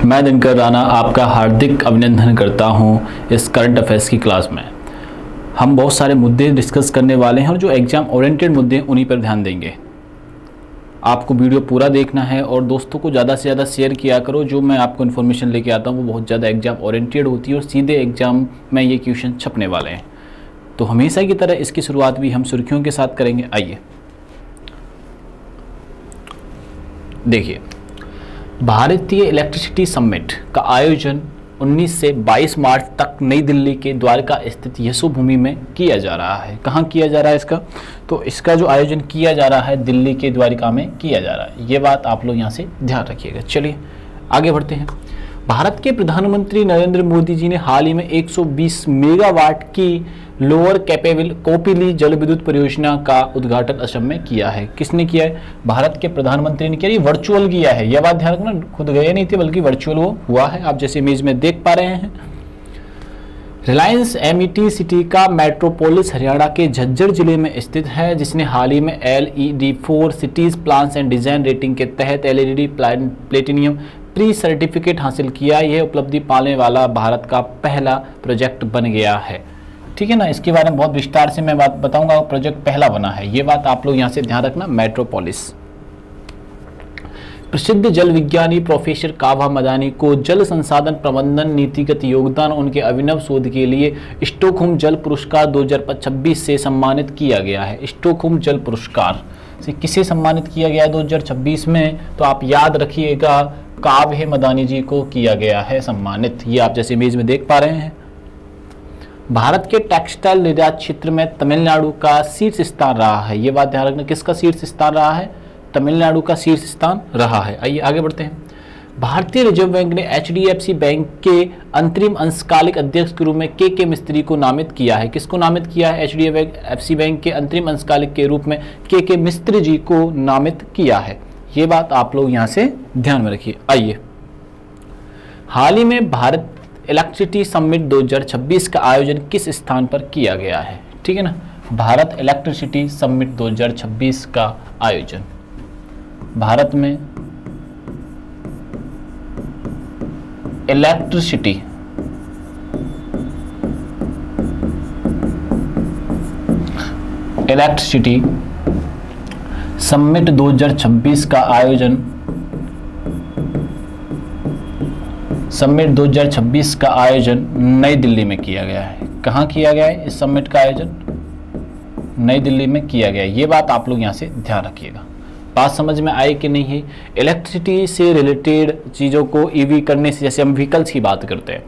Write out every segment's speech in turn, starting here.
मैं दिनकर राणा आपका हार्दिक अभिनंदन करता हूं इस करंट अफेयर्स की क्लास में। हम बहुत सारे मुद्दे डिस्कस करने वाले हैं और जो एग्ज़ाम ओरिएंटेड मुद्दे हैं उन्हीं पर ध्यान देंगे। आपको वीडियो पूरा देखना है और दोस्तों को ज़्यादा से ज़्यादा शेयर किया करो। जो मैं आपको इन्फॉर्मेशन लेके आता हूँ वो बहुत ज़्यादा एग्ज़ाम ओरिएंटेड होती है और सीधे एग्ज़ाम में ये क्वेश्चन छपने वाले हैं। तो हमेशा की तरह इसकी शुरुआत भी हम सुर्खियों के साथ करेंगे। आइए देखिए, भारतीय इलेक्ट्रिसिटी समिट का आयोजन 19 से 22 मार्च तक नई दिल्ली के द्वारका स्थित यशोभूमि में किया जा रहा है। कहाँ किया जा रहा है इसका? तो इसका जो आयोजन किया जा रहा है दिल्ली के द्वारका में किया जा रहा है। ये बात आप लोग यहाँ से ध्यान रखिएगा। चलिए आगे बढ़ते हैं। भारत के प्रधानमंत्री नरेंद्र मोदी जी ने हाल ही में 120 मेगावाट की लोअर कैपेबल कोपिली जल विद्युत परियोजना का उद्घाटन असम में किया है। किसने किया है? भारत के प्रधानमंत्री ने किया। ये वर्चुअल किया है, यह बात ध्यान रखना, खुद गए नहीं थे बल्कि वर्चुअल वो हुआ है। आप जैसे इमेज में देख पा रहे हैं। रिलायंस एमिटी सिटी का मेट्रोपोलिस हरियाणा के झज्जर जिले में स्थित है, जिसने हाल ही में LED 4 cities plans and design rating के तहत LED प्लेटिनियम प्री सर्टिफिकेट हासिल किया। यह उपलब्धि पाने वाला भारत का पहला प्रोजेक्ट बन गया है। ठीक है ना, इसके बारे में बहुत विस्तार से मैं बात बताऊंगा। प्रोजेक्ट पहला बना है, ये बात आप लोग यहाँ से ध्यान रखना। मेट्रोपोलिस। प्रसिद्ध जल विज्ञानी प्रोफेसर कावा मदानी को जल संसाधन प्रबंधन नीतिगत योगदान उनके अभिनव शोध के लिए स्टॉकहोम जल पुरस्कार 2026 से सम्मानित किया गया है। स्टॉकहोम जल पुरस्कार से किसे सम्मानित किया गया है 2026 में? तो आप याद रखिएगा, काव्य मदानी जी को किया गया है सम्मानित। ये आप जैसे इमेज में देख पा रहे हैं। भारत के टेक्सटाइल निर्यात क्षेत्र में तमिलनाडु का शीर्ष स्थान रहा है। ये बात ध्यान रखना, किसका शीर्ष स्थान रहा है? तमिलनाडु का शीर्ष स्थान रहा है। आइए आगे बढ़ते हैं। भारतीय रिजर्व बैंक ने HDFC बैंक के अंतरिम अंशकालिक अध्यक्ष के रूप में के मिस्त्री को नामित किया है। किसको नामित किया है? HDFC बैंक के अंतरिम अंशकालिक के रूप में के मिस्त्री जी को नामित किया है। ये बात आप लोग यहाँ से ध्यान में रखिए। आइए, हाल ही में भारत इलेक्ट्रिसिटी समिट 2026 का आयोजन किस स्थान पर किया गया है? ठीक है ना, भारत इलेक्ट्रिसिटी समिट 2026 का आयोजन भारत में इलेक्ट्रिसिटी समिट 2026 का आयोजन नई दिल्ली में किया गया है। कहाँ किया गया है? इस समिट का आयोजन नई दिल्ली में किया गया है। ये बात आप लोग यहाँ से ध्यान रखिएगा। बात समझ में आई कि नहीं है? इलेक्ट्रिसिटी से रिलेटेड चीज़ों को EV करने से, जैसे हम व्हीकल्स की बात करते हैं,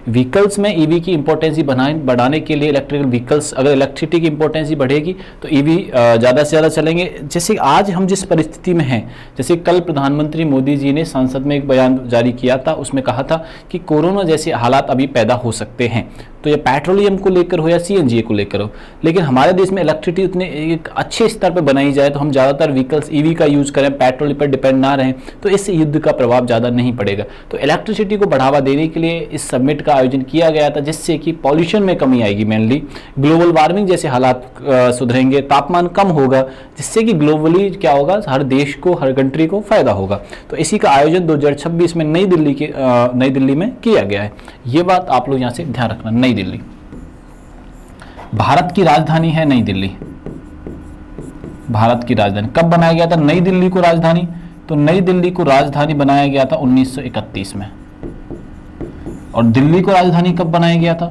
व्हीकल्स में EV की इंपॉर्टेंसी बढ़ाने के लिए इलेक्ट्रिकल व्हीकल्स, अगर इलेक्ट्रिसिटी की इंपॉर्टेंसी बढ़ेगी तो EV ज़्यादा से ज़्यादा चलेंगे। जैसे आज हम जिस परिस्थिति में हैं, जैसे कल प्रधानमंत्री मोदी जी ने संसद में एक बयान जारी किया था, उसमें कहा था कि कोरोना जैसे हालात अभी पैदा हो सकते हैं, तो ये पेट्रोलियम को लेकर हो या CNG को लेकर हो, लेकिन हमारे देश में इलेक्ट्रिसिटी उतने एक अच्छे स्तर पर बनाई जाए तो हम ज़्यादातर व्हीकल्स EV का यूज़ करें, पेट्रोल पर डिपेंड ना रहें, तो इससे युद्ध का प्रभाव ज़्यादा नहीं पड़ेगा। तो इलेक्ट्रिसिटी को बढ़ावा देने के लिए इस समिट का आयोजन किया गया था, जिससे कि पॉल्यूशन में कमी आएगी, मेनली ग्लोबल वार्मिंग जैसे हालात सुधरेंगे, तापमान कम होगा, जिससे कि ग्लोबली क्या होगा, हर देश को, हर कंट्री को फायदा होगा। तो इसी का आयोजन 2026 में नई दिल्ली में किया गया है। ये बात आप लोग यहाँ से ध्यान रखना। नई दिल्ली भारत की राजधानी है। नई दिल्ली भारत की राजधानी कब बनाया गया था नई दिल्ली को राजधानी? तो नई दिल्ली को राजधानी बनाया गया था 1931 में। और दिल्ली को राजधानी कब बनाया गया था?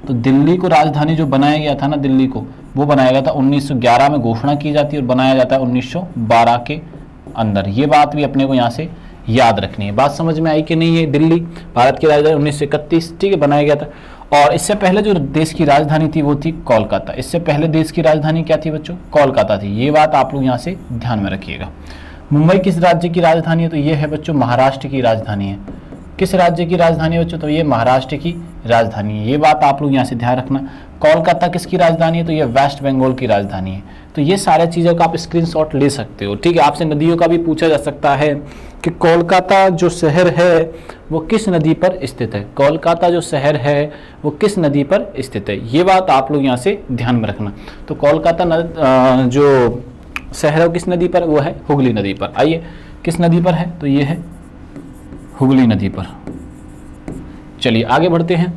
तो दिल्ली को राजधानी जो बनाया गया था ना, दिल्ली को, वो बनाया गया था 1911 में घोषणा की जाती है और बनाया जाता है 1912 के अंदर। ये बात भी अपने को यहाँ से याद रखनी है। बात समझ में आई कि नहीं है? दिल्ली भारत की राजधानी 1931, ठीक है, बनाया गया था। और इससे पहले जो देश की राजधानी थी वो थी कोलकाता। इससे पहले देश की राजधानी क्या थी बच्चों? कोलकाता थी। ये बात आप लोग यहाँ से ध्यान में रखिएगा। मुंबई किस राज्य की राजधानी है? तो ये है बच्चों महाराष्ट्र की राजधानी है। किस राज्य की राजधानी है बच्चों? तो ये महाराष्ट्र की राजधानी है। ये बात आप लोग यहाँ से ध्यान रखना। कोलकाता किसकी राजधानी है? तो ये वेस्ट बंगाल की राजधानी है। तो ये सारे चीज़ों का आप स्क्रीनशॉट ले सकते हो, ठीक है। आपसे नदियों का भी पूछा जा सकता है कि कोलकाता जो शहर है वो किस नदी पर स्थित है। कोलकाता जो शहर है वो किस नदी पर स्थित है, ये बात आप लोग यहाँ से ध्यान में रखना। तो कोलकाता जो शहर है वो किस नदी पर? वो है हुगली नदी पर। आइए किस नदी पर है? तो ये है हुगली नदी पर। चलिए आगे बढ़ते हैं।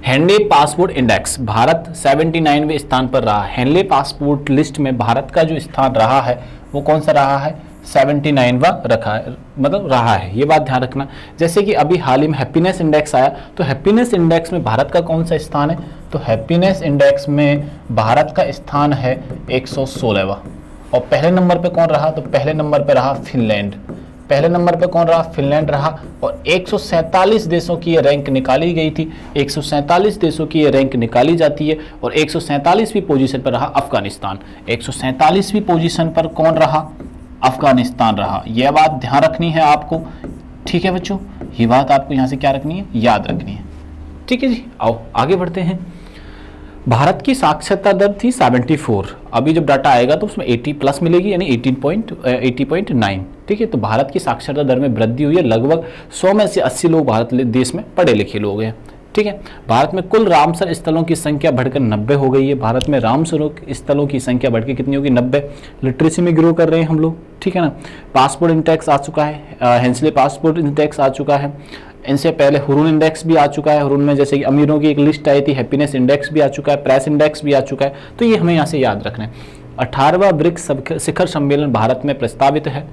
हेनले पासपोर्ट इंडेक्स, भारत 79वें स्थान पर रहा। हेनले पासपोर्ट लिस्ट में भारत का जो स्थान रहा है वो कौन सा रहा है? 79वां रखा है, मतलब रहा है, ये बात ध्यान रखना। जैसे कि अभी हाल ही में हैप्पीनेस इंडेक्स आया, तो हैप्पीनेस इंडेक्स में भारत का कौन सा स्थान है? तो हैप्पीनेस इंडेक्स में भारत का स्थान है 116वां। और पहले नंबर पे कौन रहा? तो पहले नंबर पे रहा फिनलैंड। पहले नंबर पे कौन रहा? फिनलैंड रहा। और 147 देशों की ये रैंक निकाली गई थी, 147 देशों की ये रैंक निकाली जाती है। और 147वीं पोजीशन पर रहा अफगानिस्तान। 147वीं पोजीशन पर कौन रहा? अफगानिस्तान रहा। यह बात ध्यान रखनी है आपको, ठीक है बच्चों, ये बात आपको यहां से क्या रखनी है? याद रखनी है, ठीक है जी। आओ आगे बढ़ते हैं। भारत की साक्षरता दर थी 74, अभी जब डाटा आएगा तो उसमें 80 प्लस मिलेगी, यानी 80.9, ठीक है। तो भारत की साक्षरता दर में वृद्धि हुई है, लगभग 100 में से 80 लोग भारत देश में पढ़े लिखे लोग हैं, ठीक है। भारत में कुल रामसर स्थलों की संख्या बढ़कर 90 हो गई है। भारत में रामसर स्थलों की संख्या बढ़कर कितनी होगी? 90। लिटरेसी में ग्रो कर रहे हैं हम लोग, ठीक है ना। पासपोर्ट इंडेक्स आ चुका है, हेंसले पासपोर्ट इंडेक्स आ चुका है। इनसे पहले हुरून इंडेक्स भी आ चुका है। हुरून में जैसे कि अमीरों की एक लिस्ट आई थी, हैप्पीनेस इंडेक्स भी आ चुका है, प्रेस इंडेक्स भी आ चुका है। तो ये हमें यहाँ से याद रखना है। 18वां ब्रिक्स शिखर सम्मेलन भारत में प्रस्तावित है।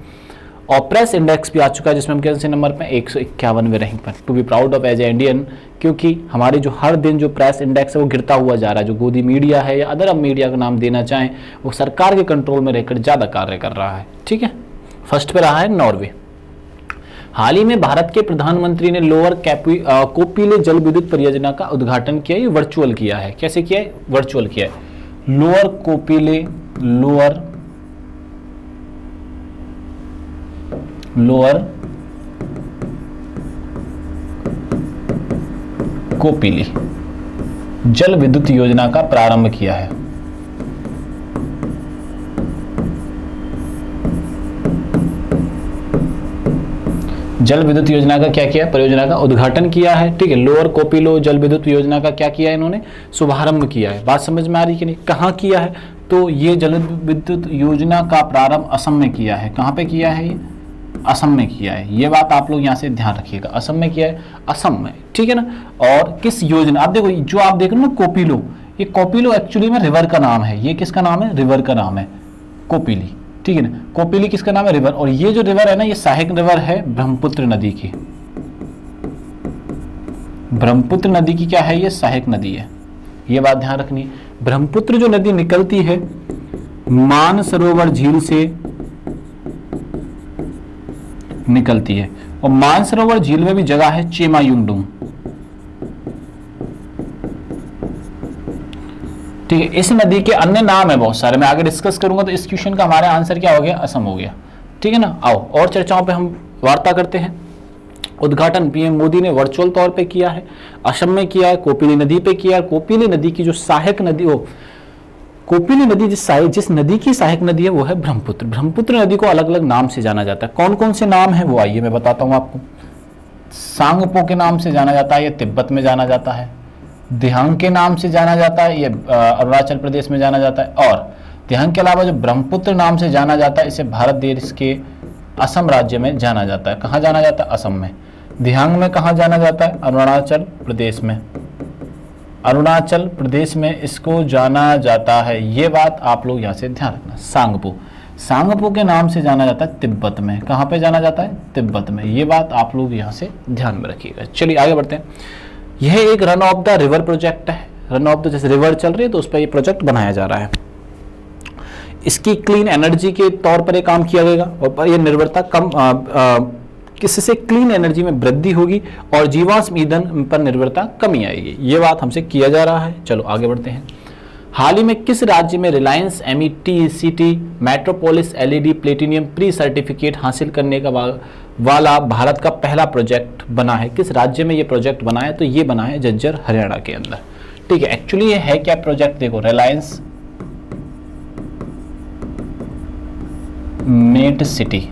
और प्रेस इंडेक्स भी आ चुका है, जिसमें हम कौन से नंबर पर? 151वें रैंक पर। To be proud of as a Indian, क्योंकि हमारे जो हर दिन जो प्रेस इंडेक्स है वो गिरता हुआ जा रहा है। जो गोदी मीडिया है या अदर अब मीडिया का नाम देना चाहें, वो सरकार के कंट्रोल में रहकर ज़्यादा कार्य कर रहा है, ठीक है। फर्स्ट पे रहा है नॉर्वे। हाल ही में भारत के प्रधानमंत्री ने लोअर कोपिले जल विद्युत परियोजना का उद्घाटन किया। ये वर्चुअल किया है। कैसे किया है? वर्चुअल किया है। लोअर कोपिली जल विद्युत योजना का प्रारंभ किया है। जल विद्युत योजना का क्या किया? परियोजना का उद्घाटन किया है, ठीक है। लोअर कोपिलो जल विद्युत योजना का क्या किया है? इन्होंने शुभारंभ किया है। बात समझ में आ रही कि नहीं? कहाँ किया है? तो ये जल विद्युत योजना का प्रारंभ असम में किया है। कहाँ पे किया है? ये असम में किया है। ये बात आप लोग यहाँ से ध्यान रखिएगा, असम में किया है, असम में, ठीक है ना। और किस योजना? आप देखो, जो आप देख रहे हो ना कोपिलो, ये कोपिलो एक्चुअली में रिवर का नाम है। ये किसका नाम है? रिवर का नाम है कोपिली, ठीक है ना। कोपिली किसका नाम है? रिवर। और ये जो रिवर है ना, ये सहायक रिवर है ब्रह्मपुत्र नदी की। ब्रह्मपुत्र नदी की क्या है? ये सहायक नदी है। ये बात ध्यान रखनी है। ब्रह्मपुत्र जो नदी निकलती है मानसरोवर झील से निकलती है। और मानसरोवर झील में भी जगह है चेमायुंगडुंग, ठीक है। इस नदी के अन्य नाम है बहुत सारे, मैं आगे डिस्कस करूंगा। तो इस क्वेश्चन का हमारा आंसर क्या हो गया? असम हो गया, ठीक है ना। आओ और चर्चाओं पे हम वार्ता करते हैं। उद्घाटन पीएम मोदी ने वर्चुअल तौर पे किया है, असम में किया है, कोपिली नदी पे किया है। कोपिली नदी की जो सहायक नदी, वो कोपिली नदी जिस नदी की सहायक नदी है वो है ब्रह्मपुत्र। ब्रह्मपुत्र नदी को अलग अलग नाम से जाना जाता है। कौन कौन से नाम है वो आइए मैं बताता हूँ आपको। सांगपो के नाम से जाना जाता है, ये तिब्बत में जाना जाता है। दिहांग के नाम से जाना जाता है, ये अरुणाचल प्रदेश में जाना जाता है। और दिहांग के अलावा जो ब्रह्मपुत्र नाम से जाना जाता है, इसे भारत देश के असम राज्य में जाना जाता है। कहाँ जाना जाता है? असम में। दिहांग में कहाँ जाना जाता है? अरुणाचल प्रदेश में। अरुणाचल प्रदेश में इसको जाना जाता है। ये बात आप लोग यहाँ से ध्यान रखना। सांगपो के नाम से जाना जाता है तिब्बत में। कहाँ पे जाना जाता है? तिब्बत में। ये बात आप लोग यहाँ से ध्यान में रखिएगा। चलिए आगे बढ़ते हैं। यह एक run of the river project है। रन ऑफ द, जैसे रिवर चल रही है तो उस पर ये प्रोजेक्ट बनाया जा रहा है। इसकी क्लीन एनर्जी के तौर पर ये काम किया जाएगा और ये निर्भरता कम किससे? क्लीन एनर्जी में वृद्धि होगी और जीवाश्म ईंधन पर निर्भरता कमी आएगी। ये बात हमसे किया जा रहा है। चलो आगे बढ़ते हैं। हाल ही में किस राज्य में Reliance METCT metropolis LED platinum pre certificate हासिल करने का वाला भारत का पहला प्रोजेक्ट बना है? किस राज्य में ये प्रोजेक्ट बना है? तो ये बना है झज्जर हरियाणा के अंदर, ठीक है। एक्चुअली ये है क्या प्रोजेक्ट? देखो, Reliance met city,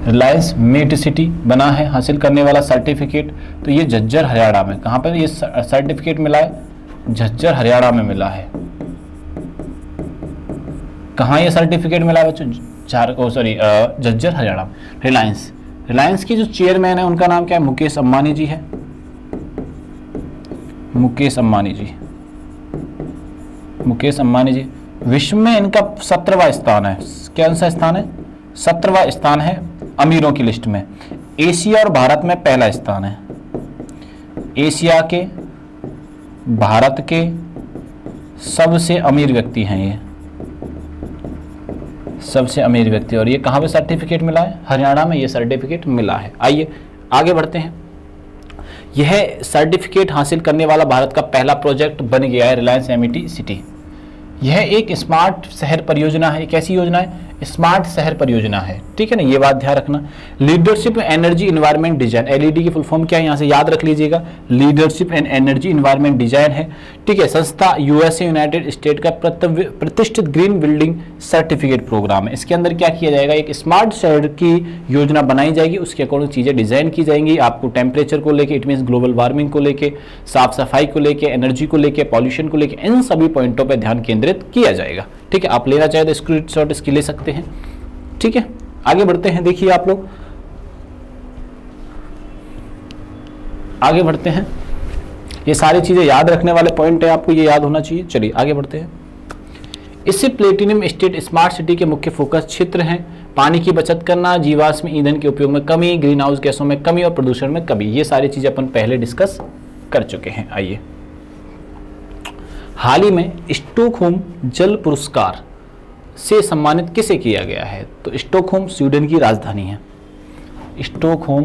Reliance met city बना है हासिल करने वाला सर्टिफिकेट। तो ये झज्जर हरियाणा में। कहाँ पर ये सर्टिफिकेट मिला है? झज्जर हरियाणा में मिला है। कहाँ ये सर्टिफिकेट मिला है बच्चों? झज्जर हरियाणा में। रिलायंस की जो चेयरमैन है उनका नाम क्या है? मुकेश अंबानी जी है, मुकेश अंबानी जी। विश्व में इनका 17वां स्थान है। कौन सा स्थान है? 17वां स्थान है अमीरों की लिस्ट में। एशिया और भारत में पहला स्थान है। एशिया के, भारत के सबसे अमीर व्यक्ति हैं ये, सबसे अमीर व्यक्ति। और ये कहाँ पे सर्टिफिकेट मिला है? हरियाणा में ये सर्टिफिकेट मिला है। आइए आगे बढ़ते हैं। यह सर्टिफिकेट हासिल करने वाला भारत का पहला प्रोजेक्ट बन गया है रिलायंस एमिटी सिटी। यह एक स्मार्ट शहर परियोजना है। कैसी योजना है? स्मार्ट शहर परियोजना है, ठीक है ना, ये बात ध्यान रखना। Leadership energy environment design, LED की फुल फॉर्म क्या है यहाँ से याद रख लीजिएगा, leadership and energy environment design है, ठीक है। संस्था यूएसए यूनाइटेड स्टेट का प्रतिष्ठित ग्रीन बिल्डिंग सर्टिफिकेट प्रोग्राम है। इसके अंदर क्या किया जाएगा? एक स्मार्ट शहर की योजना बनाई जाएगी, उसके अकॉर्डिंग चीजें डिजाइन की जाएंगी। आपको टेम्परेचर को लेकर, इट मीन ग्लोबल वार्मिंग को लेकर, साफ सफाई को लेकर, एनर्जी को लेकर, पॉल्यूशन को लेकर, इन सभी पॉइंटों पर ध्यान केंद्रित किया जाएगा, ठीक है। आप लेना चाहे तो स्क्रीनशॉट इसकी ले सकते हैं, ठीक है। आगे बढ़ते हैं। देखिए आप लोग आगे बढ़ते हैं। ये सारी चीजें याद रखने वाले पॉइंट है, आपको ये याद होना चाहिए। चलिए आगे बढ़ते हैं। इससे प्लेटिनम स्टेट स्मार्ट सिटी के मुख्य फोकस क्षेत्र हैं पानी की बचत करना, जीवाश्म ईंधन के उपयोग में कमी, ग्रीन हाउस गैसों में कमी और प्रदूषण में कमी। ये सारी चीजें अपन पहले डिस्कस कर चुके हैं। आइए, हाल ही में स्टॉकहोम जल पुरस्कार से सम्मानित किसे किया गया है? तो स्टॉकहोम स्वीडन की राजधानी है। स्टॉकहोम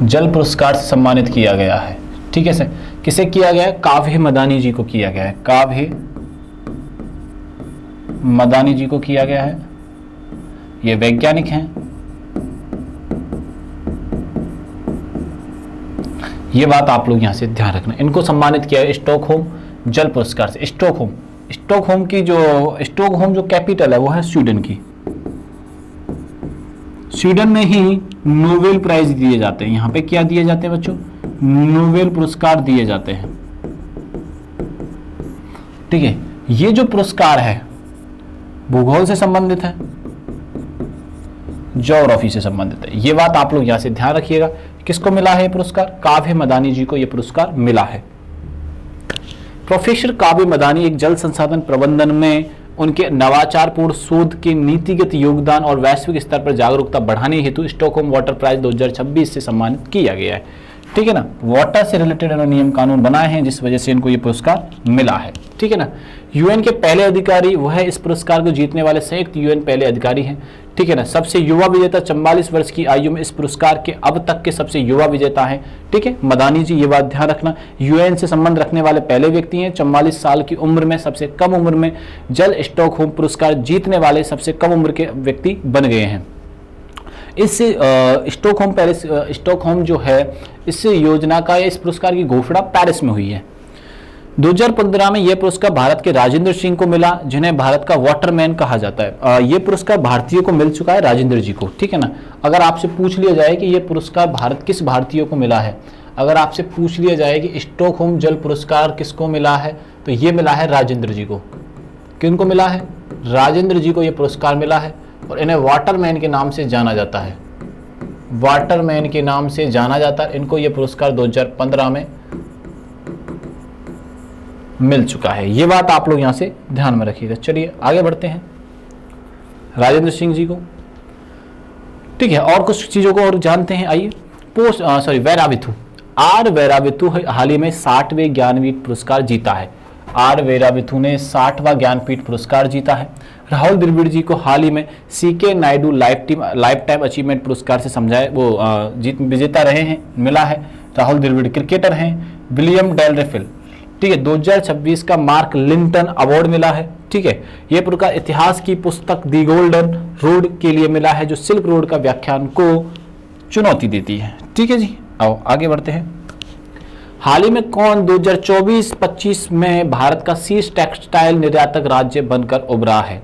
जल पुरस्कार से सम्मानित किया गया है, ठीक है सर। किसे किया गया है? काव्य मदानी जी को किया गया है। काव्य मदानी जी को किया गया है। ये वैज्ञानिक हैं। ये बात आप लोग यहां से ध्यान रखना। इनको सम्मानित किया है स्टॉकहोम जल पुरस्कार से। स्टॉकहोम जो कैपिटल है वो है स्वीडन की। स्वीडन में ही नोबेल प्राइज दिए जाते हैं। यहां पे क्या दिए जाते हैं बच्चों? नोबेल पुरस्कार दिए जाते हैं, ठीक है। ये जो पुरस्कार है भूगोल से संबंधित है, ज्योग्राफी से संबंधित है। ये बात आप लोग यहां से ध्यान रखिएगा। किसको मिला है पुरस्कार? काव्य मदानी जी को यह पुरस्कार मिला है। प्रोफेसर काव्य मदानी एक जल संसाधन प्रबंधन में उनके नवाचारपूर्ण शोध के नीतिगत योगदान और वैश्विक स्तर पर जागरूकता बढ़ाने हेतु स्टॉकहोम वाटर प्राइज 2026 से सम्मानित किया गया है, ठीक है ना। वाटर से रिलेटेड नियम कानून बनाए हैं जिस वजह से इनको ये पुरस्कार मिला है, ठीक है ना। यूएन के पहले अधिकारी वह इस पुरस्कार को जीतने वाले संयुक्त यूएन पहले अधिकारी हैं, ठीक है ना। सबसे युवा विजेता 44 वर्ष की आयु में इस पुरस्कार के अब तक के सबसे युवा विजेता हैं, ठीक है। मदानी जी, ये बात ध्यान रखना। यूएन से संबंध रखने वाले पहले व्यक्ति हैं। 44 साल की उम्र में सबसे कम उम्र में जल स्टॉकहोम पुरस्कार जीतने वाले सबसे कम उम्र के व्यक्ति बन गए हैं। इससे स्टॉकहोम जो है इस योजना का, इस पुरस्कार की घोषणा पेरिस में हुई है। 2015 में यह पुरस्कार भारत के राजेंद्र सिंह को मिला, जिन्हें भारत का वाटरमैन कहा जाता है। यह पुरस्कार भारतीय को मिल चुका है, राजेंद्र जी को, ठीक है ना। अगर आपसे पूछ लिया जाए कि यह पुरस्कार भारत किस भारतीय को मिला है, अगर आपसे पूछ लिया जाए कि स्टॉकहोम जल पुरस्कार किसको मिला है, तो यह मिला है राजेंद्र जी को। किनको मिला है? राजेंद्र जी को यह पुरस्कार मिला है और इन्हें वाटरमैन के नाम से जाना जाता है। वाटरमैन के नाम से जाना जाता है। इनको यह पुरस्कार 2015 में मिल चुका है। ये बात आप लोग यहां से ध्यान में रखिएगा। चलिए आगे बढ़ते हैं। राजेंद्र सिंह जी को, ठीक है। और कुछ चीजों को और जानते हैं। आइए, वैराविथु, आर वैराविथु हाल ही में 60वें ज्ञानपीठ पुरस्कार जीता है। आर वैराविथु ने 60वां ज्ञानपीठ पुरस्कार जीता है। राहुल द्रविड़ जी को हाल ही में C K Naidu lifetime achievement पुरस्कार से समझाए वो विजेता रहे हैं, मिला है। राहुल द्रविड़ क्रिकेटर हैं। विलियम डेलरेफिल, ठीक है, 2026 का मार्क लिंटन अवार्ड मिला है, ठीक है। यह पुरस्कार इतिहास की पुस्तक दी गोल्डन रोड के लिए मिला है, जो सिल्क रोड का व्याख्यान को चुनौती देती है, ठीक है जी। आओ आगे बढ़ते हैं। हाल ही में कौन 2024-25 में भारत का शीर्ष टेक्सटाइल निर्यातक राज्य बनकर उभरा है?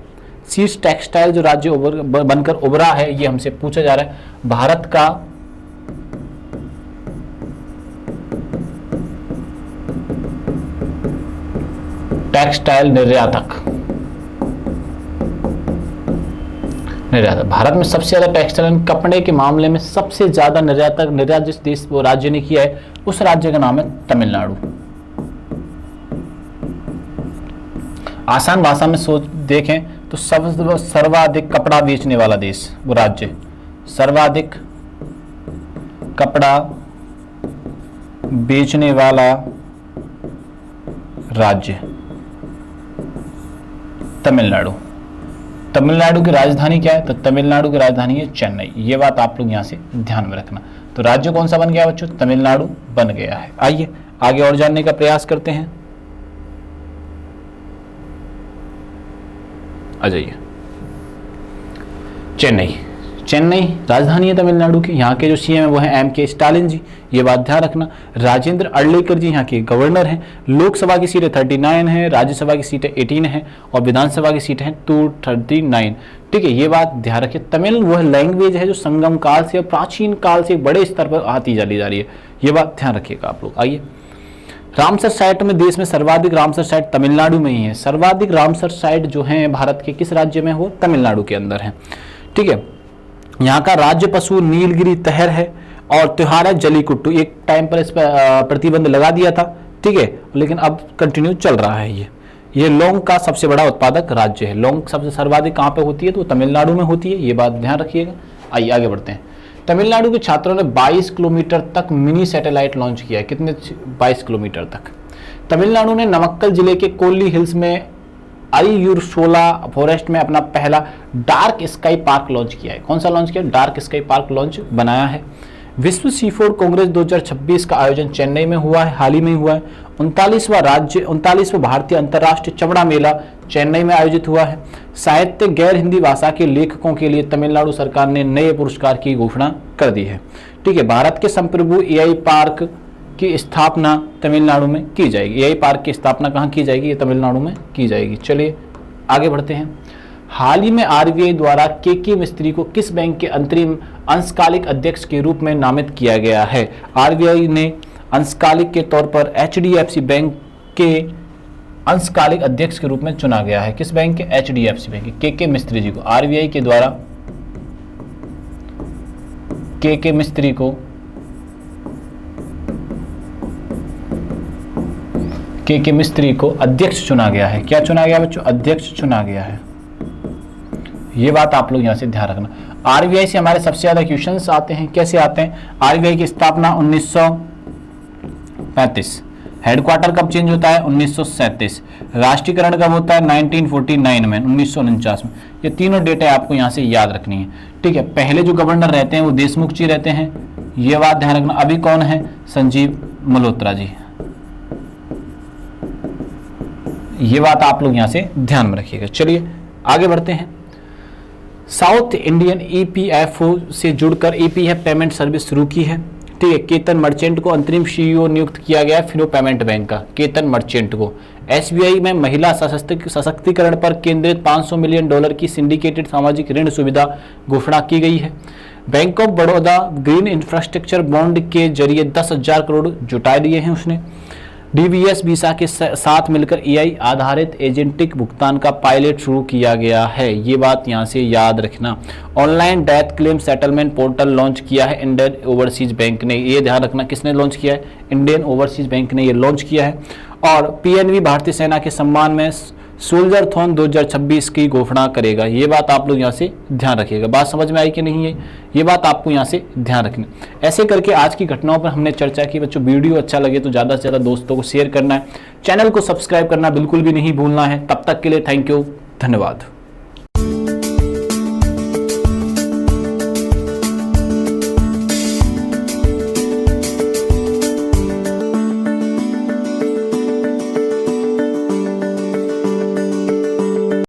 शीर्ष टेक्सटाइल जो राज्य बनकर उभरा है, ये हमसे पूछा जा रहा है। भारत का टेक्सटाइल निर्यातक। भारत में सबसे ज्यादा टेक्सटाइल कपड़े के मामले में सबसे ज्यादा निर्यात जिस देश वो राज्य ने किया है उस राज्य का नाम है तमिलनाडु। आसान भाषा में सोच देखें तो सर्वाधिक कपड़ा बेचने वाला देश वो राज्य, सर्वाधिक कपड़ा बेचने वाला राज्य तमिलनाडु। तमिलनाडु की राजधानी क्या है? तो तमिलनाडु की राजधानी है चेन्नई। ये बात आप लोग यहां से ध्यान में रखना। तो राज्य कौन सा बन गया बच्चों? तमिलनाडु बन गया है। आइए आगे और जानने का प्रयास करते हैं। आ जाइए। चेन्नई, चेन्नई राजधानी है तमिलनाडु की। यहाँ के जो सीएम है वो है M.K. स्टालिन जी, ये बात ध्यान रखना। राजेंद्र अर्लेकर जी यहाँ के गवर्नर हैं। लोकसभा की सीटें 39 है, राज्यसभा की सीटें 18 है और विधानसभा की सीटें हैं 239। ठीक है, ये बात ध्यान रखिए। तमिल वह लैंग्वेज है जो संगम काल से और प्राचीन काल से बड़े स्तर पर आती चली जा रही है, ये बात ध्यान रखिएगा आप लोग। आइए, रामसर साइट में देश में सर्वाधिक रामसर साइट तमिलनाडु में ही है। सर्वाधिक रामसर साइट जो है भारत के किस राज्य में? वो तमिलनाडु के अंदर है। ठीक है, यहाँ का राज्य पशु नीलगिरी तहर है और त्योहार है जलीकुट्टू। एक टाइम पर इस पर प्रतिबंध लगा दिया था, ठीक है, लेकिन अब कंटिन्यू चल रहा है। ये लौंग का सबसे बड़ा उत्पादक राज्य है। लौंग सबसे सर्वाधिक कहाँ पे होती है? तो तमिलनाडु में होती है, ये बात ध्यान रखिएगा। आइए आगे बढ़ते हैं। तमिलनाडु के छात्रों ने 22 किलोमीटर तक मिनी सैटेलाइट लॉन्च किया है। कितने? 22 किलोमीटर तक। तमिलनाडु ने नमक्कल जिले के कोल्ली हिल्स में अरियुरसोला फॉरेस्ट में अपना पहला डार्क स्काई पार्क लॉन्च किया है। कौन सा लॉन्च किया? डार्क स्काई पार्क लॉन्च बनाया है। विश्व सी फूड कांग्रेस 2026 का आयोजन चेन्नई में हुआ है, हाल ही में हुआ है। 39वां भारतीय अंतर्राष्ट्रीय चमड़ा मेला चेन्नई में आयोजित हुआ है। साहित्य गैर हिंदी भाषा के लेखकों के लिए तमिलनाडु सरकार ने नए पुरस्कार की घोषणा कर दी है। ठीक है, भारत के संप्रभु एआई पार्क की स्थापना तमिलनाडु में की जाएगी। एआई पार्क की स्थापना कहाँ की जाएगी? ये तमिलनाडु में की जाएगी। चलिए आगे बढ़ते हैं। हाल ही में आरबीआई द्वारा के मिस्त्री को किस बैंक के अंतरिम अंशकालिक अध्यक्ष के रूप में नामित किया गया है? आरबीआई ने अंशकालिक के तौर पर एचडीएफसी बैंक के अंशकालिक अध्यक्ष के रूप में चुना गया है। किस बैंक के? एचडीएफसी बैंक के मिस्त्री जी को आरबीआई के द्वारा के मिस्त्री को के मिस्त्री को अध्यक्ष चुना गया है। क्या चुना गया बच्चों? अध्यक्ष चुना गया है। ये बात आप लोग यहां से ध्यान रखना। आरबीआई से हमारे सबसे ज्यादा क्वेश्चंस आते हैं। कैसे आते हैं? आरबीआई की स्थापना 1935। हेडक्वार्टर कब चेंज होता है? 1937। राष्ट्रीयकरण कब होता है? 1949 में, 1949 में। ये तीनों डेटे आपको यहां से याद रखनी है। ठीक है, पहले जो गवर्नर रहते हैं वो देशमुख जी रहते हैं, ये बात ध्यान रखना। अभी कौन है? संजीव मल्होत्रा जी। ये बात आप लोग यहां से ध्यान में रखिएगा। चलिए आगे बढ़ते हैं। साउथ इंडियन ईपीएफओ से जुड़कर ईपीएफ पेमेंट सर्विस शुरू की है। ठीक है, केतन मर्चेंट को अंतरिम सीईओ नियुक्त किया गया है फिनो पेमेंट बैंक का, केतन मर्चेंट को। एसबीआई में महिला सशक्तिकरण पर केंद्रित $500 मिलियन की सिंडिकेटेड सामाजिक ऋण सुविधा घोषणा की गई है। Bank of Baroda green infrastructure bond के जरिए 10,000 करोड़ जुटा दिए हैं उसने। डीबीएस वीसा के साथ मिलकर एआई आधारित एजेंटिक भुगतान का पायलट शुरू किया गया है। ये बात यहां से याद रखना। Online death claim settlement portal launch किया है इंडियन ओवरसीज बैंक ने। ये ध्यान रखना, किसने लॉन्च किया है? इंडियन ओवरसीज बैंक ने ये लॉन्च किया है। और पीएनबी भारतीय सेना के सम्मान में सोल्जर थॉन 2026 की घोषणा करेगा। ये बात आप लोग यहाँ से ध्यान रखिएगा। बात समझ में आई कि नहीं है? ये बात आपको यहाँ से ध्यान रखनी। ऐसे करके आज की घटनाओं पर हमने चर्चा की। बच्चों वीडियो अच्छा लगे तो ज़्यादा से ज़्यादा दोस्तों को शेयर करना है, चैनल को सब्सक्राइब करना बिल्कुल भी नहीं भूलना है। तब तक के लिए थैंक यू, धन्यवाद।